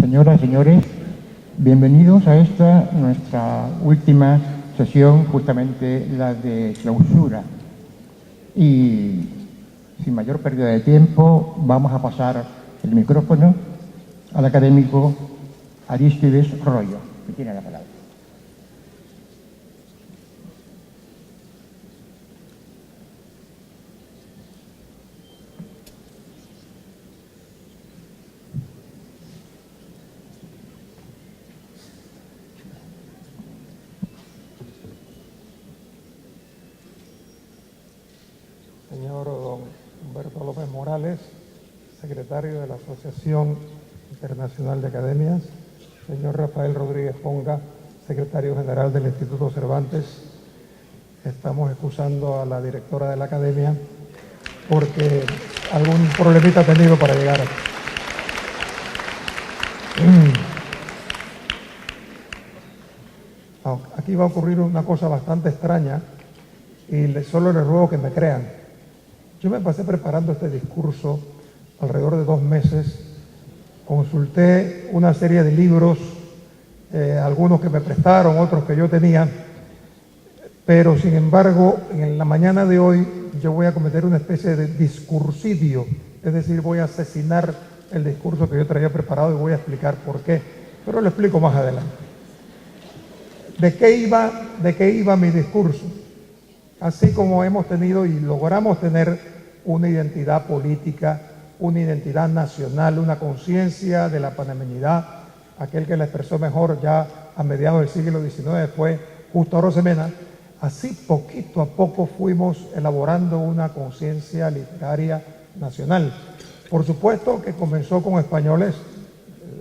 Señoras y señores, bienvenidos a esta nuestra última sesión, justamente la de clausura. Y sin mayor pérdida de tiempo, vamos a pasar el micrófono al académico Arístides Royo, que tiene la palabra. Señor don Humberto López Morales, secretario de la Asociación Internacional de Academias, señor Rafael Rodríguez Ponga, secretario general del Instituto Cervantes. Estamos excusando a la directora de la Academia porque algún problemita ha tenido para llegar. Aquí va a ocurrir una cosa bastante extraña y solo les ruego que me crean. Yo me pasé preparando este discurso alrededor de 2 meses, consulté una serie de libros, algunos que me prestaron, otros que yo tenía, pero sin embargo, en la mañana de hoy yo voy a cometer una especie de discursidio, es decir, voy a asesinar el discurso que yo traía preparado y voy a explicar por qué, pero lo explico más adelante. ¿De qué iba mi discurso? Así como hemos tenido y logramos tener una identidad política, una identidad nacional, una conciencia de la panameñidad, aquel que la expresó mejor ya a mediados del siglo XIX fue Justo Arosemena, así poquito a poco fuimos elaborando una conciencia literaria nacional. Por supuesto que comenzó con españoles,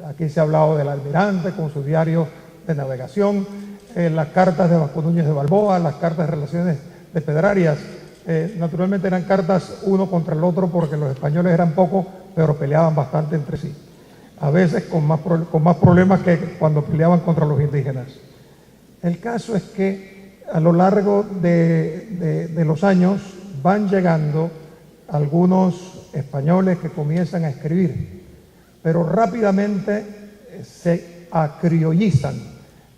aquí se ha hablado del almirante con sus diarios de navegación, las cartas de Vasco Núñez de Balboa, las cartas de relaciones de Pedrarias, naturalmente eran cartas uno contra el otro porque los españoles eran pocos, pero peleaban bastante entre sí. A veces con más problemas que cuando peleaban contra los indígenas. El caso es que a lo largo de los años van llegando algunos españoles que comienzan a escribir, pero rápidamente se acriollizan.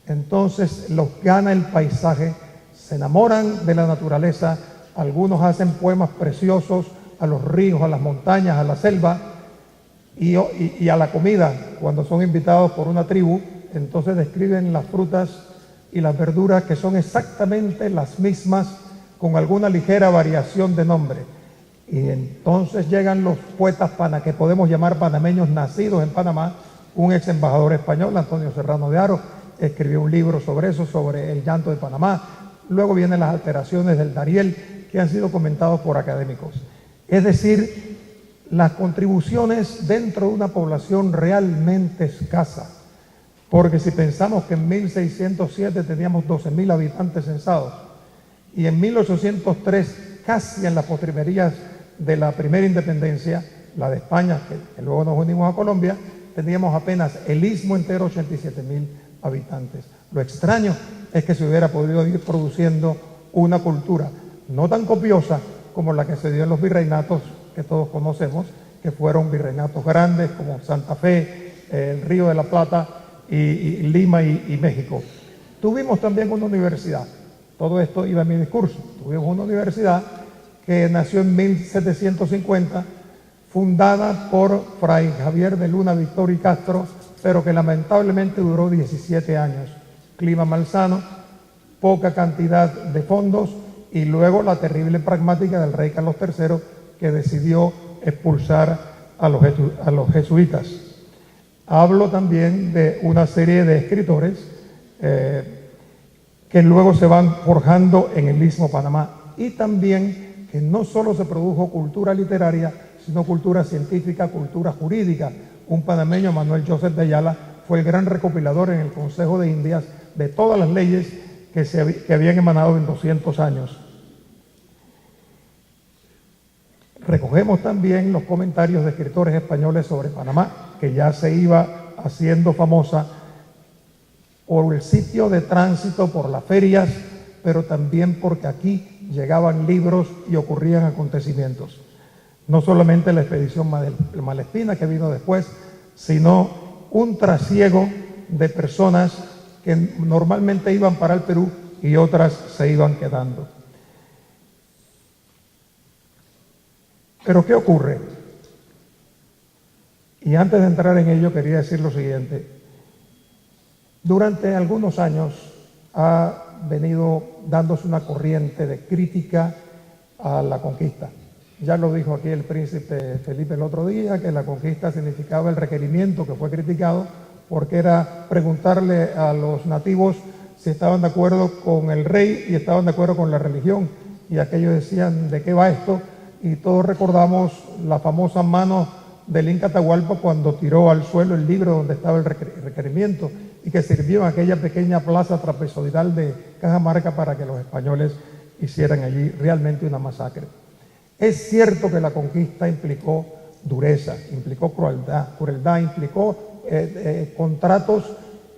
Entonces los gana el paisaje, se enamoran de la naturaleza, algunos hacen poemas preciosos a los ríos, a las montañas, a la selva y a la comida. Cuando son invitados por una tribu, entonces describen las frutas y las verduras que son exactamente las mismas con alguna ligera variación de nombre. Y entonces llegan los poetas que podemos llamar panameños nacidos en Panamá. Un ex embajador español, Antonio Serrano de Haro, escribió un libro sobre eso, sobre el llanto de Panamá. Luego vienen las alteraciones del Dariel, que han sido comentados por académicos. Es decir, las contribuciones dentro de una población realmente escasa, porque si pensamos que en 1607 teníamos 12.000 habitantes censados y en 1803, casi en las postrimerías de la primera independencia, la de España, que luego nos unimos a Colombia, teníamos apenas el istmo entero 87.000 habitantes. Lo extraño es que se hubiera podido ir produciendo una cultura no tan copiosa como la que se dio en los virreinatos que todos conocemos, que fueron virreinatos grandes como Santa Fe, el Río de la Plata y Lima y México. Tuvimos también una universidad, todo esto iba en mi discurso, tuvimos una universidad que nació en 1750, fundada por Fray Javier de Luna, Victor y Castro, pero que lamentablemente duró 17 años. Clima malsano, poca cantidad de fondos y luego la terrible pragmática del rey Carlos III que decidió expulsar a los jesuitas. Hablo también de una serie de escritores que luego se van forjando en el Istmo Panamá y también que no solo se produjo cultura literaria, sino cultura científica, cultura jurídica. Un panameño, Manuel Joseph de Ayala, fue el gran recopilador en el Consejo de Indias de todas las leyes que habían emanado en 200 años. Recogemos también los comentarios de escritores españoles sobre Panamá, que ya se iba haciendo famosa por el sitio de tránsito, por las ferias, pero también porque aquí llegaban libros y ocurrían acontecimientos. No solamente la expedición Malespina que vino después, sino un trasiego de personas que normalmente iban para el Perú y otras se iban quedando. Pero ¿qué ocurre? Y antes de entrar en ello quería decir lo siguiente. Durante algunos años ha venido dándose una corriente de crítica a la conquista. Ya lo dijo aquí el príncipe Felipe el otro día, que la conquista significaba el requerimiento, que fue criticado, porque era preguntarle a los nativos si estaban de acuerdo con el rey y estaban de acuerdo con la religión. Y aquellos decían, ¿de qué va esto? Y todos recordamos la famosa mano del Inca Atahualpa cuando tiró al suelo el libro donde estaba el requerimiento y que sirvió en aquella pequeña plaza trapezoidal de Cajamarca para que los españoles hicieran allí realmente una masacre. Es cierto que la conquista implicó dureza, implicó crueldad, implicó contratos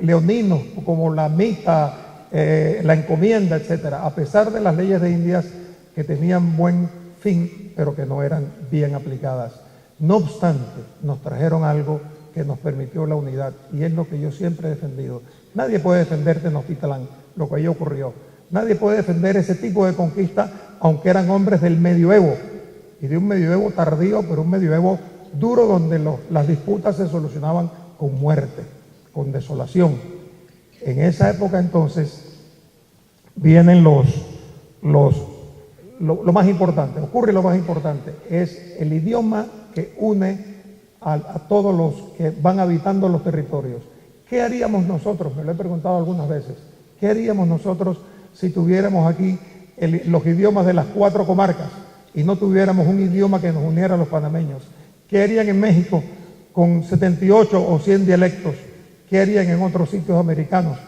leoninos como la mita, la encomienda, etcétera, a pesar de las leyes de Indias que tenían buen fin, pero que no eran bien aplicadas. No obstante, nos trajeron algo que nos permitió la unidad, y es lo que yo siempre he defendido. Nadie puede defender Tenochtitlán, lo que allí ocurrió. Nadie puede defender ese tipo de conquista, aunque eran hombres del medioevo, y de un medioevo tardío, pero un medioevo duro donde las disputas se solucionaban con muerte, con desolación. En esa época entonces vienen lo más importante, ocurre lo más importante, es el idioma que une a todos los que van habitando los territorios. ¿Qué haríamos nosotros? Me lo he preguntado algunas veces. ¿Qué haríamos nosotros si tuviéramos aquí los idiomas de las 4 comarcas y no tuviéramos un idioma que nos uniera a los panameños? ¿Qué harían en México con 78 o 100 dialectos? ¿Qué harían en otros sitios americanos?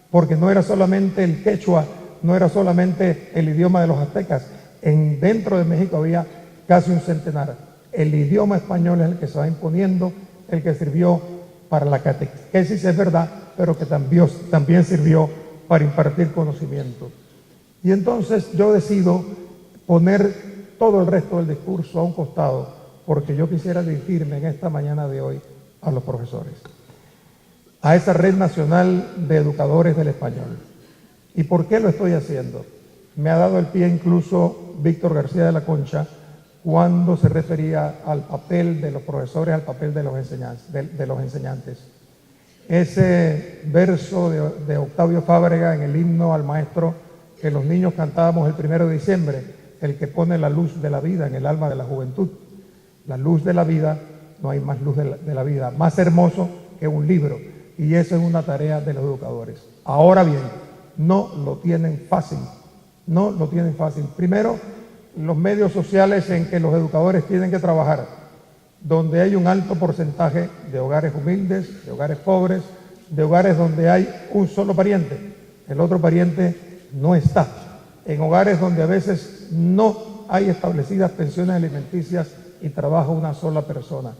Porque no era solamente el quechua, no era solamente el idioma de los aztecas. Dentro de México había casi un centenar. El idioma español es el que se va imponiendo, el que sirvió para la catequesis, es verdad, pero que también sirvió para impartir conocimiento. Y entonces yo decido poner todo el resto del discurso a un costado, porque yo quisiera dirigirme en esta mañana de hoy a los profesores, a esa red nacional de educadores del español. ¿Y por qué lo estoy haciendo? Me ha dado el pie incluso Víctor García de la Concha cuando se refería al papel de los profesores, al papel de los enseñantes. Ese verso de Octavio Fábrega en el himno al maestro que los niños cantábamos el 1 de diciembre, el que pone la luz de la vida en el alma de la juventud. La luz de la vida, no hay más luz de la vida, más hermoso que un libro. Y eso es una tarea de los educadores. Ahora bien, no lo tienen fácil. No lo tienen fácil. Primero, los medios sociales en que los educadores tienen que trabajar, donde hay un alto porcentaje de hogares humildes, de hogares pobres, de hogares donde hay un solo pariente, el otro pariente no está, en hogares donde a veces no hay establecidas pensiones alimenticias y trabaja una sola persona.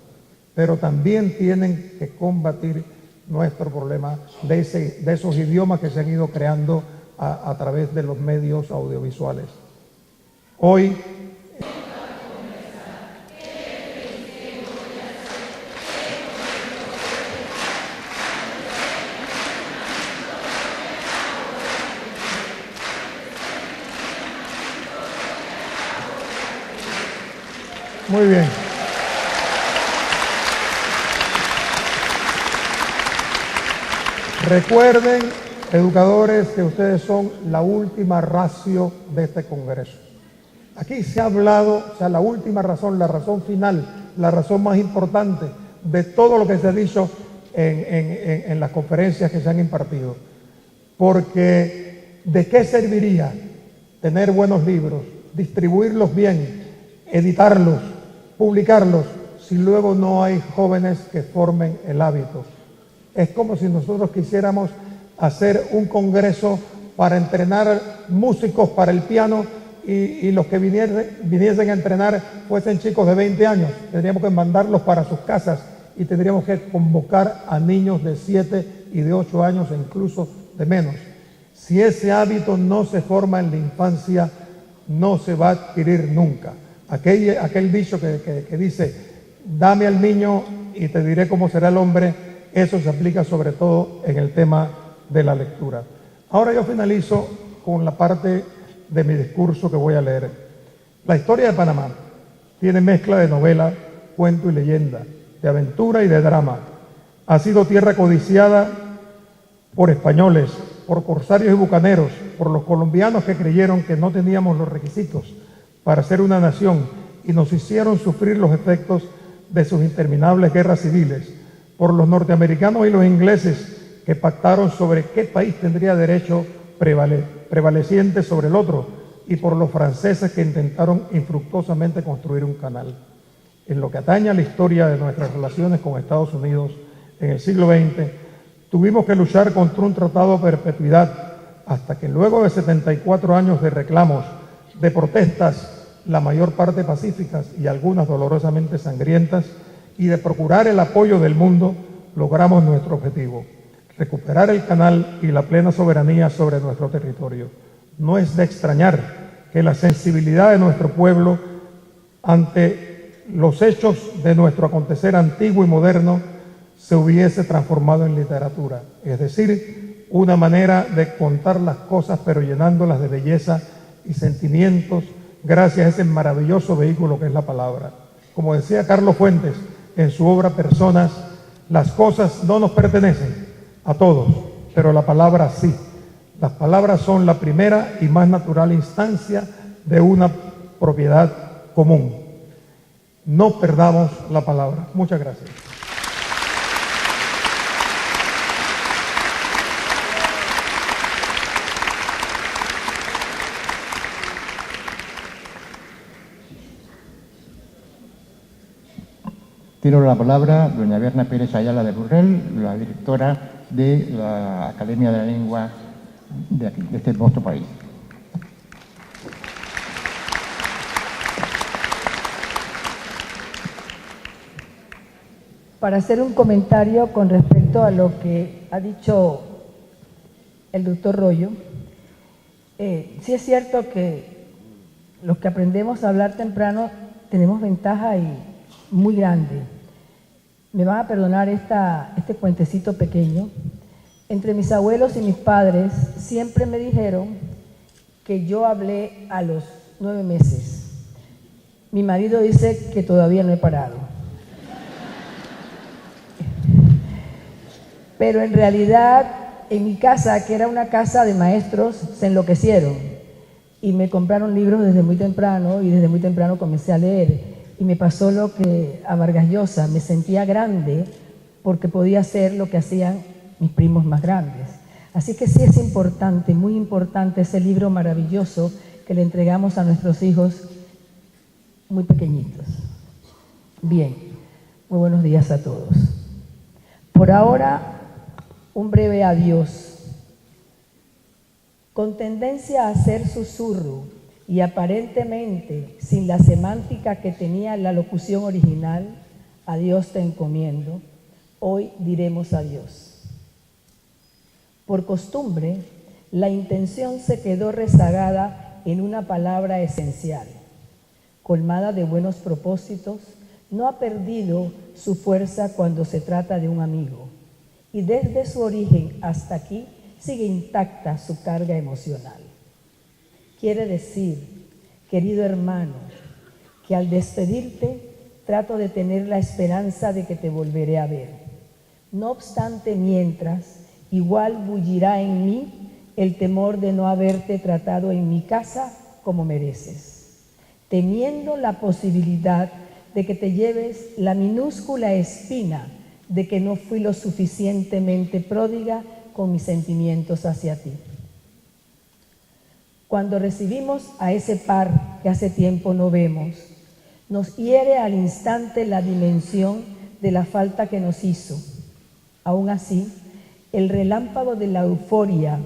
Pero también tienen que combatir nuestro problema de esos idiomas que se han ido creando a través de los medios audiovisuales. Hoy muy bien. Recuerden, educadores, que ustedes son la última ratio de este Congreso. Aquí se ha hablado, o sea, la última razón, la razón final, la razón más importante de todo lo que se ha dicho en las conferencias que se han impartido. Porque ¿de qué serviría tener buenos libros, distribuirlos bien, editarlos, publicarlos, si luego no hay jóvenes que formen el hábito? Es como si nosotros quisiéramos hacer un congreso para entrenar músicos para el piano y los que viniesen a entrenar fuesen chicos de 20 años. Tendríamos que mandarlos para sus casas y tendríamos que convocar a niños de 7 y de 8 años e incluso de menos. Si ese hábito no se forma en la infancia, no se va a adquirir nunca. Aquel dicho que dice, dame al niño y te diré cómo será el hombre, Eso se aplica sobre todo en el tema de la lectura. Ahora yo finalizo con la parte de mi discurso que voy a leer. La historia de Panamá tiene mezcla de novela, cuento y leyenda, de aventura y de drama. Ha sido tierra codiciada por españoles, por corsarios y bucaneros, por los colombianos que creyeron que no teníamos los requisitos para ser una nación y nos hicieron sufrir los efectos de sus interminables guerras civiles, por los norteamericanos y los ingleses que pactaron sobre qué país tendría derecho prevaleciente sobre el otro, y por los franceses que intentaron infructuosamente construir un canal. En lo que atañe a la historia de nuestras relaciones con Estados Unidos en el siglo XX, tuvimos que luchar contra un tratado de perpetuidad hasta que luego de 74 años de reclamos, de protestas, la mayor parte pacíficas y algunas dolorosamente sangrientas, y de procurar el apoyo del mundo, logramos nuestro objetivo: recuperar el canal y la plena soberanía sobre nuestro territorio. No es de extrañar que la sensibilidad de nuestro pueblo ante los hechos de nuestro acontecer antiguo y moderno se hubiese transformado en literatura, es decir, una manera de contar las cosas pero llenándolas de belleza y sentimientos gracias a ese maravilloso vehículo que es la palabra. Como decía Carlos Fuentes en su obra Personas, las cosas no nos pertenecen a todos, pero la palabra sí. Las palabras son la primera y más natural instancia de una propiedad común. No perdamos la palabra. Muchas gracias. Tiene la palabra doña Berna Pérez Ayala de Burrell, la directora de la Academia de la Lengua de aquí, de este hermoso país. Para hacer un comentario con respecto a lo que ha dicho el doctor Royo, sí es cierto que los que aprendemos a hablar temprano tenemos ventaja y muy grande. Me van a perdonar este cuentecito pequeño. Entre mis abuelos y mis padres siempre me dijeron que yo hablé a los 9 meses. Mi marido dice que todavía no he parado. Pero en realidad, en mi casa, que era una casa de maestros, se enloquecieron y me compraron libros desde muy temprano y desde muy temprano comencé a leer. Y me pasó lo que a Vargas Llosa, me sentía grande porque podía hacer lo que hacían mis primos más grandes. Así que sí es importante, muy importante ese libro maravilloso que le entregamos a nuestros hijos muy pequeñitos. Bien, muy buenos días a todos. Por ahora, un breve adiós. Con tendencia a hacer susurro y aparentemente sin la semántica que tenía la locución original, a Dios te encomiendo, hoy diremos adiós. Por costumbre, la intención se quedó rezagada en una palabra esencial. Colmada de buenos propósitos, no ha perdido su fuerza cuando se trata de un amigo. Y desde su origen hasta aquí sigue intacta su carga emocional. Quiere decir, querido hermano, que al despedirte trato de tener la esperanza de que te volveré a ver. No obstante, mientras, igual bullirá en mí el temor de no haberte tratado en mi casa como mereces, temiendo la posibilidad de que te lleves la minúscula espina de que no fui lo suficientemente pródiga con mis sentimientos hacia ti. Cuando recibimos a ese par que hace tiempo no vemos, nos hiere al instante la dimensión de la falta que nos hizo. Aún así, el relámpago de la euforia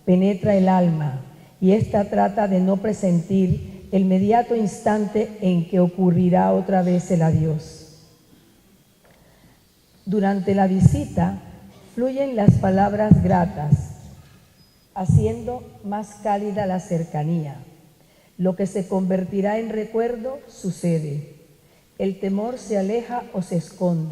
penetra el alma y ésta trata de no presentir el inmediato instante en que ocurrirá otra vez el adiós. Durante la visita fluyen las palabras gratas, haciendo más cálida la cercanía. Lo que se convertirá en recuerdo sucede. El temor se aleja o se esconde.